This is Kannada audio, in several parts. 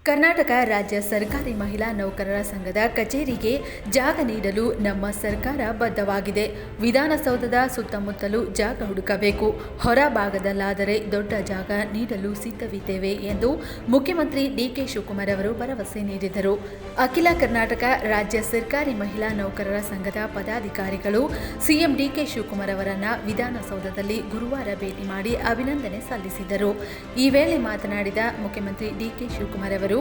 ಕರ್ನಾಟಕ ರಾಜ್ಯ ಸರ್ಕಾರಿ ಮಹಿಳಾ ನೌಕರರ ಸಂಘದ ಕಚೇರಿಗೆ ಜಾಗ ನೀಡಲು ನಮ್ಮ ಸರ್ಕಾರ ಬದ್ಧವಾಗಿದೆ. ವಿಧಾನಸೌಧದ ಸುತ್ತಮುತ್ತಲೂ ಜಾಗ ಹುಡುಕಬೇಕು. ಹೊರ ಭಾಗದಲ್ಲಾದರೆ ದೊಡ್ಡ ಜಾಗ ನೀಡಲು ಸಿದ್ಧವಿದ್ದೇವೆ ಎಂದು ಮುಖ್ಯಮಂತ್ರಿ ಡಿಕೆ ಶಿವಕುಮಾರ್ ಅವರು ಭರವಸೆ ನೀಡಿದರು. ಅಖಿಲ ಕರ್ನಾಟಕ ರಾಜ್ಯ ಸರ್ಕಾರಿ ಮಹಿಳಾ ನೌಕರರ ಸಂಘದ ಪದಾಧಿಕಾರಿಗಳು ಸಿಎಂ ಡಿಕೆ ಶಿವಕುಮಾರ್ ಅವರನ್ನ ವಿಧಾನಸೌಧದಲ್ಲಿ ಗುರುವಾರ ಭೇಟಿ ಮಾಡಿ ಅಭಿನಂದನೆ ಸಲ್ಲಿಸಿದರು. ಈ ವೇಳೆ ಮಾತನಾಡಿದ ಮುಖ್ಯಮಂತ್ರಿ ಡಿಕೆ ಶಿವಕುಮಾರ್ ಅವರು,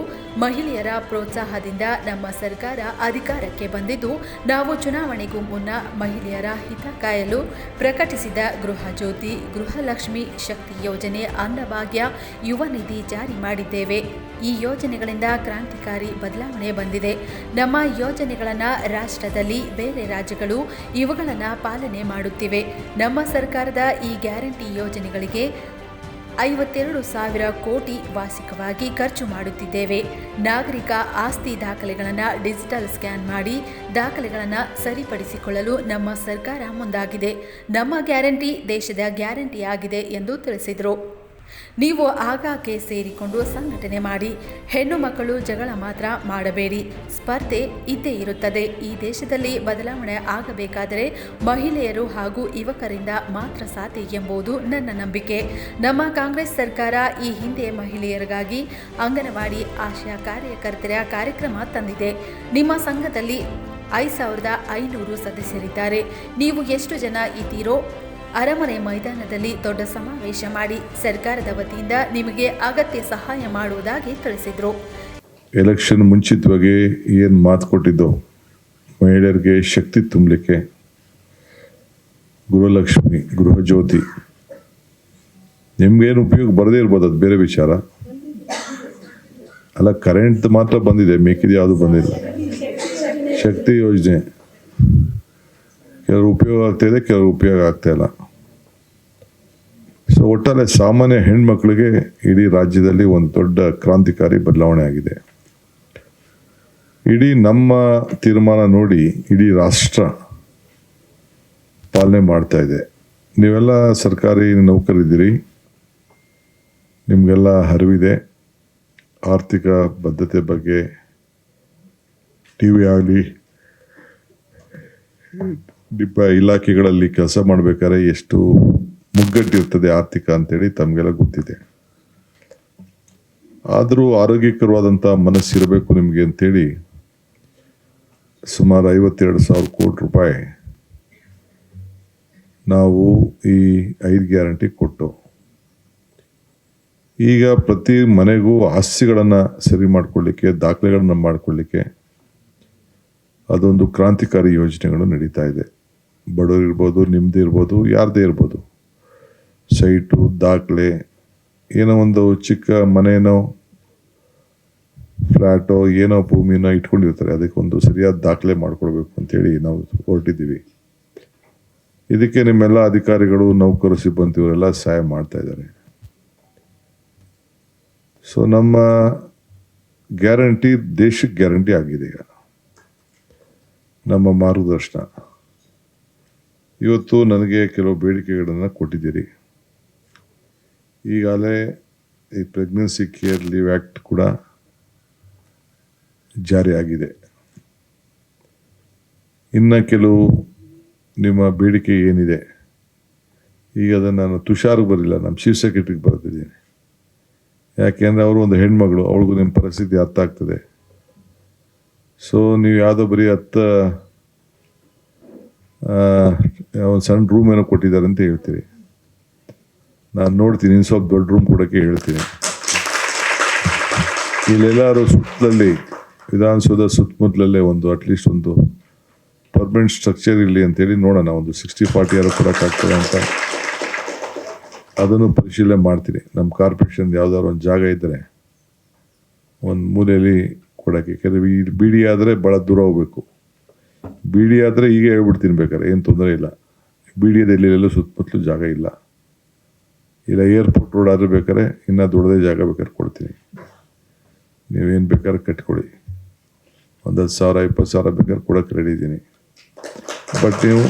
ಮಹಿಳೆಯರ ಪ್ರೋತ್ಸಾಹದಿಂದ ನಮ್ಮ ಸರ್ಕಾರ ಅಧಿಕಾರಕ್ಕೆ ಬಂದಿದ್ದು, ನಾವು ಚುನಾವಣೆಗೂ ಮುನ್ನ ಮಹಿಳೆಯರ ಹಿತ ಕಾಯಲು ಪ್ರಕಟಿಸಿದ ಗೃಹ ಜ್ಯೋತಿ, ಗೃಹಲಕ್ಷ್ಮಿ ಶಕ್ತಿ ಯೋಜನೆ, ಅನ್ನಭಾಗ್ಯ, ಯುವ ನಿಧಿ ಜಾರಿ ಮಾಡಿದ್ದೇವೆ. ಈ ಯೋಜನೆಗಳಿಂದ ಕ್ರಾಂತಿಕಾರಿ ಬದಲಾವಣೆ ಬಂದಿದೆ. ನಮ್ಮ ಯೋಜನೆಗಳನ್ನು ರಾಷ್ಟ್ರದಲ್ಲಿ ಬೇರೆ ರಾಜ್ಯಗಳು ಇವುಗಳನ್ನು ಪಾಲನೆ ಮಾಡುತ್ತಿವೆ. ನಮ್ಮ ಸರ್ಕಾರದ ಈ ಗ್ಯಾರಂಟಿ ಯೋಜನೆಗಳಿಗೆ 52,000 ಕೋಟಿ ವಾರ್ಷಿಕವಾಗಿ ಖರ್ಚು ಮಾಡುತ್ತಿದ್ದೇವೆ. ನಾಗರಿಕ ಆಸ್ತಿ ದಾಖಲೆಗಳನ್ನು ಡಿಜಿಟಲ್ ಸ್ಕ್ಯಾನ್ ಮಾಡಿ ದಾಖಲೆಗಳನ್ನು ಸರಿಪಡಿಸಿಕೊಳ್ಳಲು ನಮ್ಮ ಸರ್ಕಾರ ಮುಂದಾಗಿದೆ. ನಮ್ಮ ಗ್ಯಾರಂಟಿ ದೇಶದ ಗ್ಯಾರಂಟಿ ಆಗಿದೆ ಎಂದು ತಿಳಿಸಿದರು. ನೀವು ಆಗಾಗ್ಗೆ ಸೇರಿಕೊಂಡು ಸಂಘಟನೆ ಮಾಡಿ. ಹೆಣ್ಣು ಮಕ್ಕಳು ಜಗಳ ಮಾತ್ರ ಮಾಡಬೇಡಿ. ಸ್ಪರ್ಧೆ ಇದ್ದೇ ಇರುತ್ತದೆ. ಈ ದೇಶದಲ್ಲಿ ಬದಲಾವಣೆ ಆಗಬೇಕಾದರೆ ಮಹಿಳೆಯರು ಹಾಗೂ ಯುವಕರಿಂದ ಮಾತ್ರ ಸಾಧ್ಯ ಎಂಬುದು ನನ್ನ ನಂಬಿಕೆ. ನಮ್ಮ ಕಾಂಗ್ರೆಸ್ ಸರ್ಕಾರ ಈ ಹಿಂದೆ ಮಹಿಳೆಯರಿಗಾಗಿ ಅಂಗನವಾಡಿ ಆಶಾ ಕಾರ್ಯಕರ್ತರ ಕಾರ್ಯಕ್ರಮ ತಂದಿದೆ. ನಿಮ್ಮ ಸಂಘದಲ್ಲಿ 5,500 ಸದಸ್ಯರಿದ್ದಾರೆ. ನೀವು ಎಷ್ಟು ಜನ ಇದ್ದೀರೋ ಅರಮನೆ ಮೈದಾನದಲ್ಲಿ ದೊಡ್ಡ ಸಮಾವೇಶ ಮಾಡಿ ಸರ್ಕಾರದ ವತಿಯಿಂದ ನಿಮಗೆ ಅಗತ್ಯ ಸಹಾಯ ಮಾಡುವುದಾಗಿ ತಿಳಿಸಿದರು. ಎಲೆಕ್ಷನ್ ಮುಂಚಿತವಾಗಿ ಏನು ಮಾತು ಕೊಟ್ಟಿದ್ದು, ಮಹಿಳೆಯರಿಗೆ ಶಕ್ತಿ ತುಂಬಲಿಕ್ಕೆ ಗೃಹಲಕ್ಷ್ಮಿ, ಗೃಹ ಜ್ಯೋತಿ, ನಿಮ್ಗೇನು ಉಪಯೋಗ ಬರದೇ ಇರ್ಬೋದು, ಅದು ಬೇರೆ ವಿಚಾರ ಅಲ್ಲ. ಕರೆಂಟ್ ಮಾತ್ರ ಬಂದಿದೆ, ಮಿಕ್ಕಿದ ಯಾವುದು ಬಂದಿಲ್ಲ. ಶಕ್ತಿ ಯೋಜನೆ ಕೆಲವರು ಉಪಯೋಗ ಆಗ್ತಾಯಿದೆ, ಕೆಲವರು ಉಪಯೋಗ ಆಗ್ತಾ ಇಲ್ಲ. ಸೊ ಒಟ್ಟಾರೆ ಸಾಮಾನ್ಯ ಹೆಣ್ಮಕ್ಳಿಗೆ ಇಡೀ ರಾಜ್ಯದಲ್ಲಿ ಒಂದು ದೊಡ್ಡ ಕ್ರಾಂತಿಕಾರಿ ಬದಲಾವಣೆ ಆಗಿದೆ. ಇಡೀ ನಮ್ಮ ತೀರ್ಮಾನ ನೋಡಿ ಇಡೀ ರಾಷ್ಟ್ರ ಪಾಲನೆ ಮಾಡ್ತಾ ಇದೆ. ನೀವೆಲ್ಲ ಸರ್ಕಾರಿ ನೌಕರಿದ್ದೀರಿ, ನಿಮಗೆಲ್ಲ ಅರಿವಿದೆ. ಆರ್ಥಿಕ ಬದ್ಧತೆ ಬಗ್ಗೆ ಟಿ ವಿ ಆಗಲಿ, ಇಲಾಖೆಗಳಲ್ಲಿ ಕೆಲಸ ಮಾಡಬೇಕಾದ್ರೆ ಎಷ್ಟು ಮುಗ್ಗಟ್ಟಿರ್ತದೆ ಆರ್ಥಿಕ ಅಂತೇಳಿ ತಮಗೆಲ್ಲ ಗೊತ್ತಿದೆ. ಆದರೂ ಆರೋಗ್ಯಕರವಾದಂಥ ಮನಸ್ಸಿರಬೇಕು ನಿಮಗೆ ಅಂತೇಳಿ ಸುಮಾರು 52,000 ಕೋಟಿ ರೂಪಾಯಿ ನಾವು ಈ 5 ಗ್ಯಾರಂಟಿ ಕೊಟ್ಟು, ಈಗ ಪ್ರತಿ ಮನೆಗೂ ಆಸ್ತಿಗಳನ್ನು ಸರಿ ಮಾಡಿಕೊಳ್ಳಿಕ್ಕೆ, ದಾಖಲೆಗಳನ್ನು ಮಾಡಿಕೊಳ್ಳಿಕ್ಕೆ ಅದೊಂದು ಕ್ರಾಂತಿಕಾರಿ ಯೋಜನೆಗಳು ನಡೀತಾ ಇದೆ. ಬಡವರು ಇರ್ಬೋದು, ನಿಮ್ಮದೇ ಇರ್ಬೋದು, ಯಾರದೇ ಇರ್ಬೋದು, ಸೈಟು, ದಾಖಲೆ, ಏನೋ ಒಂದು ಚಿಕ್ಕ ಮನೇನೋ ಫ್ಲ್ಯಾಟೋ ಏನೋ ಭೂಮಿನೋ ಇಟ್ಕೊಂಡಿರ್ತಾರೆ, ಅದಕ್ಕೊಂದು ಸರಿಯಾದ ದಾಖಲೆ ಮಾಡಿಕೊಡ್ಬೇಕು ಅಂತೇಳಿ ನಾವು ಹೊರಟಿದ್ದೀವಿ. ಇದಕ್ಕೆ ನಿಮ್ಮೆಲ್ಲ ಅಧಿಕಾರಿಗಳು, ನೌಕರು, ಸಿಬ್ಬಂದಿಯವರೆಲ್ಲ ಸಹಾಯ ಮಾಡ್ತಾ ಇದ್ದಾರೆ. ಸೊ ನಮ್ಮ ಗ್ಯಾರಂಟಿ ದೇಶಕ್ಕೆ ಗ್ಯಾರಂಟಿ ಆಗಿದೆ. ಈಗ ನಮ್ಮ ಮಾರ್ಗದರ್ಶನ ಇವತ್ತು ನನಗೆ ಕೆಲವು ಬೇಡಿಕೆಗಳನ್ನು ಕೊಟ್ಟಿದ್ದೀರಿ. ಈಗಾಗಲೇ ಈ ಪ್ರೆಗ್ನೆನ್ಸಿ ಕೇರ್ ಲೀವ್ ಆ್ಯಕ್ಟ್ ಕೂಡ ಜಾರಿಯಾಗಿದೆ. ಇನ್ನು ಕೆಲವು ನಿಮ್ಮ ಬೇಡಿಕೆ ಏನಿದೆ, ಈಗ ಅದನ್ನು ನಾನು ತುಷಾರ್ಗೆ ಬರಲಿಲ್ಲ, ನಮ್ಮ ಚೀಫ್ ಸೆಕ್ರೆಟರಿಗೆ ಬರೆದಿದ್ದೀನಿ. ಯಾಕೆಂದರೆ ಅವರು ಒಂದು ಹೆಣ್ಮಗಳು, ಅವಳಿಗೂ ನಿಮ್ಮ ಪರಿಸ್ಥಿತಿ ಅರ್ಥ ಆಗ್ತದೆ. ಸೊ ನೀವು ಯಾವುದೋ ಬರೀ ಒಂದು ಸಣ್ಣ ರೂಮ್ ಏನೋ ಕೊಟ್ಟಿದ್ದಾರೆ ಅಂತ ಹೇಳ್ತೀರಿ. ನಾನು ನೋಡ್ತೀನಿ, ಇನ್ನು ಸ್ವಲ್ಪ ದೊಡ್ಡ ರೂಮ್ ಕೊಡೋಕ್ಕೆ ಹೇಳ್ತೀನಿ. ಇಲ್ಲೆಲ್ಲರೂ ಸುತ್ತಲಲ್ಲಿ, ವಿಧಾನಸೌಧ ಸುತ್ತಮುತ್ತಲಲ್ಲೇ ಒಂದು ಅಟ್ಲೀಸ್ಟ್ ಒಂದು ಪರ್ಮನೆಂಟ್ ಸ್ಟ್ರಕ್ಚರ್ ಇರಲಿ ಅಂತೇಳಿ ನೋಡೋಣ. ಒಂದು 60-40 ಯಾರು ಕೊಡೋಕ್ಕಾಗ್ತದೆ ಅಂತ ಅದನ್ನು ಪರಿಶೀಲನೆ ಮಾಡ್ತೀನಿ. ನಮ್ಮ ಕಾರ್ಪೊರೇಷನ್ ಯಾವುದಾದ್ರು ಒಂದು ಜಾಗ ಇದ್ದರೆ ಒಂದು ಮೂಲೆಯಲ್ಲಿ ಕೊಡೋಕ್ಕೆ. ಕೆಲವು ಈ ಬಿಡಿ ಆದರೆ ಭಾಳ ದೂರ ಹೋಗ್ಬೇಕು. ಬಿಡಿ ಆದರೆ ಈಗ ಹೇಳ್ಬಿಡ್ತೀನಿ, ಬೇಕಾದ್ರೆ ಏನು ತೊಂದರೆ ಇಲ್ಲ. ಬಿಡಿಯದಲ್ಲಿ ಎಲ್ಲೂ ಸುತ್ತಮುತ್ತಲೂ ಜಾಗ ಇಲ್ಲ. ಇಲ್ಲ ಏರ್ಪೋರ್ಟ್ ರೋಡ್ ಆದರೆ ಬೇಕಾದ್ರೆ ಇನ್ನೂ ದೊಡ್ಡದೇ ಜಾಗ ಬೇಕಾದ್ರೆ ಕೊಡ್ತೀನಿ. ನೀವೇನು ಬೇಕಾದ್ರೆ ಕಟ್ಕೊಳ್ಳಿ. ಒಂದು 10,000 20,000 ಬೇಕಾದ್ರೆ ಕೊಡೋಕ್ಕೆ ರೆಡಿ ಇದ್ದೀನಿ. ಬಟ್ ನೀವು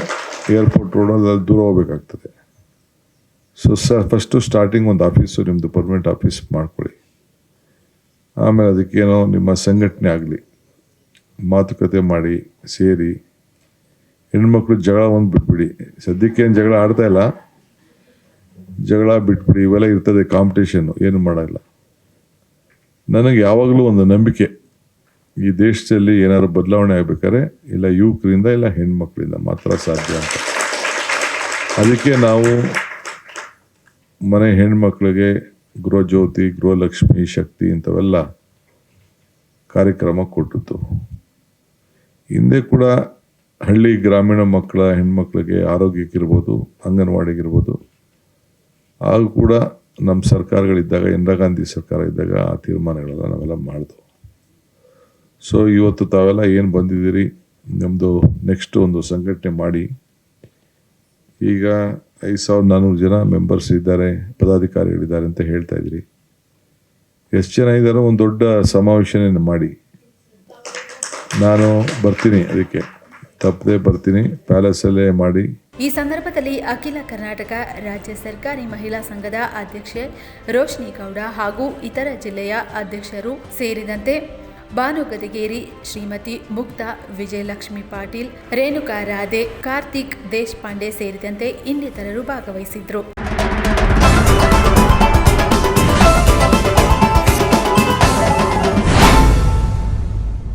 ಏರ್ಪೋರ್ಟ್ ರೋಡಲ್ಲಿ ದೂರ ಹೋಗ್ಬೇಕಾಗ್ತದೆ. ಸೊ ಫಸ್ಟು ಸ್ಟಾರ್ಟಿಂಗ್ ಒಂದು ಆಫೀಸು ನಿಮ್ಮದು ಪರ್ಮನೆಂಟ್ ಆಫೀಸ್ ಮಾಡ್ಕೊಳ್ಳಿ. ಆಮೇಲೆ ಅದಕ್ಕೇನೋ ನಿಮ್ಮ ಸಂಘಟನೆ ಆಗಲಿ, ಮಾತುಕತೆ ಮಾಡಿ ಸೇರಿ ಹೆಣ್ಮಕ್ಳು ಜಗಳ ಒಂದು ಬಿಟ್ಬಿಡಿ. ಸದ್ಯಕ್ಕೇನು ಜಗಳ ಆಡ್ತಾ ಇಲ್ಲ, ಜಗಳ ಬಿಟ್ಬಿಡಿ. ಇವೆಲ್ಲ ಇರ್ತದೆ ಕಾಂಪಿಟೇಷನ್ನು, ಏನು ಮಾಡೋಲ್ಲ. ನನಗೆ ಯಾವಾಗಲೂ ಒಂದು ನಂಬಿಕೆ, ಈ ದೇಶದಲ್ಲಿ ಏನಾದ್ರು ಬದಲಾವಣೆ ಆಗಬೇಕಾದ್ರೆ ಇಲ್ಲ ಯುವಕರಿಂದ ಇಲ್ಲ ಹೆಣ್ಮಕ್ಳಿಂದ ಮಾತ್ರ ಸಾಧ್ಯ ಅಂತ. ಅದಕ್ಕೆ ನಾವು ಮನೆ ಹೆಣ್ಮಕ್ಳಿಗೆ ಗೃಹಜ್ಯೋತಿ, ಗೃಹಲಕ್ಷ್ಮಿ, ಶಕ್ತಿ ಇಂಥವೆಲ್ಲ ಕಾರ್ಯಕ್ರಮ ಕೊಟ್ಟಿತ್ತು. ಹಿಂದೆ ಕೂಡ ಹಳ್ಳಿ ಗ್ರಾಮೀಣ ಮಕ್ಕಳ ಹೆಣ್ಮಕ್ಳಿಗೆ ಆರೋಗ್ಯಕ್ಕಿರ್ಬೋದು, ಅಂಗನವಾಡಿಗಿರ್ಬೋದು, ಆಗ ಕೂಡ ನಮ್ಮ ಸರ್ಕಾರಗಳಿದ್ದಾಗ, ಇಂದಿರಾ ಗಾಂಧಿ ಸರ್ಕಾರ ಇದ್ದಾಗ ಆ ತೀರ್ಮಾನಗಳೆಲ್ಲ ನಾವೆಲ್ಲ ಮಾಡಿದ್ವು. ಸೊ ಇವತ್ತು ತಾವೆಲ್ಲ ಏನು ಬಂದಿದ್ದೀರಿ, ನಮ್ಮದು ನೆಕ್ಸ್ಟ್ ಒಂದು ಸಂಘಟನೆ ಮಾಡಿ, ಈಗ 5400 ಜನ ಮೆಂಬರ್ಸ್ ಇದ್ದಾರೆ, ಪದಾಧಿಕಾರಿಗಳಿದ್ದಾರೆ ಅಂತ ಹೇಳ್ತಾ ಇದ್ದೀರಿ. ಎಷ್ಟು ಜನ ಇದ್ದಾರೋ ಒಂದು ದೊಡ್ಡ ಸಮಾವೇಶನ ಮಾಡಿ. ನಾನು ಬರ್ತೀನಿ, ಅದಕ್ಕೆ ತಪ್ಪದೆ ಬರ್ತೀನಿ, ಪ್ಯಾಲೇಸಲ್ಲೇ ಮಾಡಿ. ಈ ಸಂದರ್ಭದಲ್ಲಿ ಅಖಿಲ ಕರ್ನಾಟಕ ರಾಜ್ಯ ಸರ್ಕಾರಿ ಮಹಿಳಾ ಸಂಘದ ಅಧ್ಯಕ್ಷೆ ರೋಶ್ನಿ ಗೌಡ ಹಾಗೂ ಇತರ ಜಿಲ್ಲೆಯ ಅಧ್ಯಕ್ಷರು ಸೇರಿದಂತೆ ಭಾನು ಗದಿಗೇರಿ, ಶ್ರೀಮತಿ ಮುಕ್ತಾ, ವಿಜಯಲಕ್ಷ್ಮಿ ಪಾಟೀಲ್, ರೇಣುಕಾ ರಾಧೆ, ಕಾರ್ತಿಕ್ ದೇಶಪಾಂಡೆ ಸೇರಿದಂತೆ ಇನ್ನಿತರರು ಭಾಗವಹಿಸಿದ್ರು.